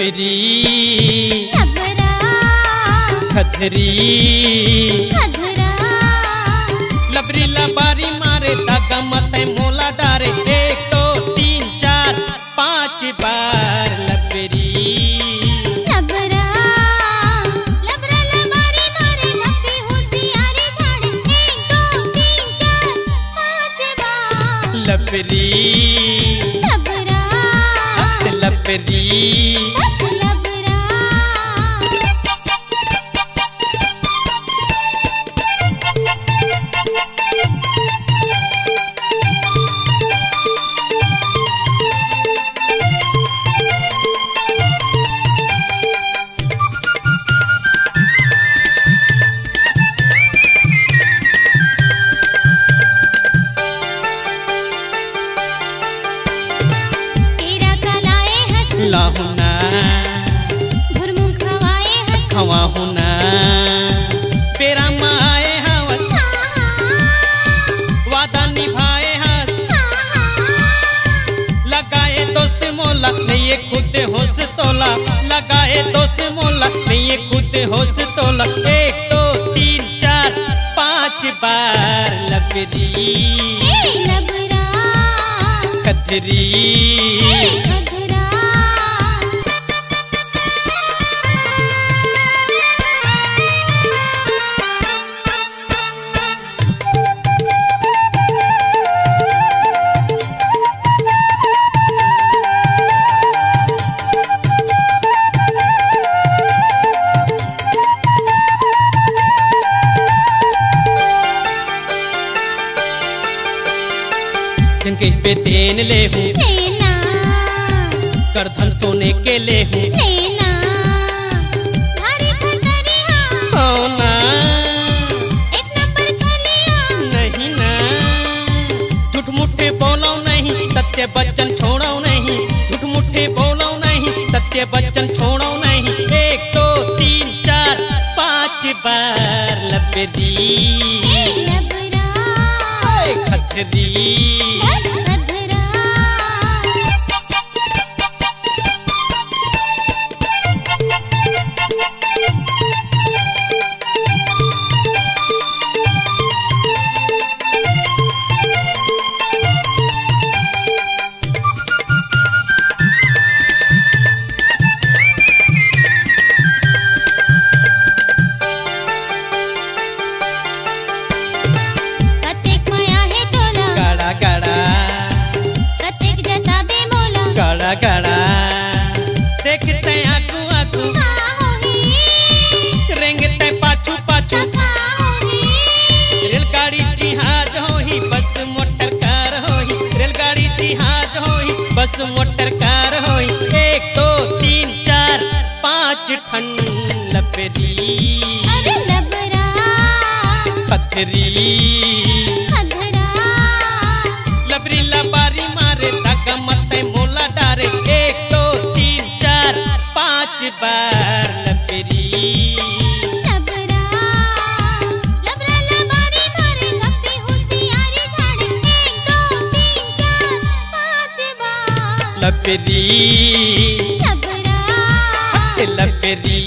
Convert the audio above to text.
लबरी लबरा खधरी खधरा लबरी लबारी मारे धागा मते मोला डारे 1 2 3 4 5 बार लबरी लबरा लबरा लबारी मारे लपी होशियारी झाड़े 1 2 3 4 5 बार लबरी लबरा लबरी लबरा लाहुना भुरमुंग खवाए हंस खवाहुना पेरा माए हवस वादा निभाए हंस लगाए दोस मोला नहीं खुद होश तोला लगाए दोस मोला नहीं खुद होश तोला 1 2 3 4 5 बार लबरी लबरा खधरी खधरा जिनके पे देन ले हूँ लेना करधन सोने के ले हूँ लेना भारी खतरिया होना 1 नंबर छलिया नहीं ना झूठ मुठे बोलो नहीं सत्य वचन छोड़ो नहीं झूठ मुठे बोलो नहीं सत्य वचन छोड़ो नहीं 1 2 3 4 5 बार लबरी लबरा खधरी खधरा कतेक माया है तोला गाड़ा गाड़ा कतेक जता बेमोला गाड़ा गाड़ा देखते आगू आगू का होही रेंगते पाछू पाछू का होही रेलगाड़ी जहाज होही बस मोटर कार होही रेलगाड़ी जहाज होही बस मोटर कार होही 1 2 3 4 5 ठन लबरी अरे लबरा खधरी खधरा लबरी लबारी मारे धागा मते मोला डारे 1 2 3 4 5 बार लबरी लबरा लबरा लबारी मारे लपी होशियारी झाड़े 1 2 3 4 5 बार लबरी लबरा लबरी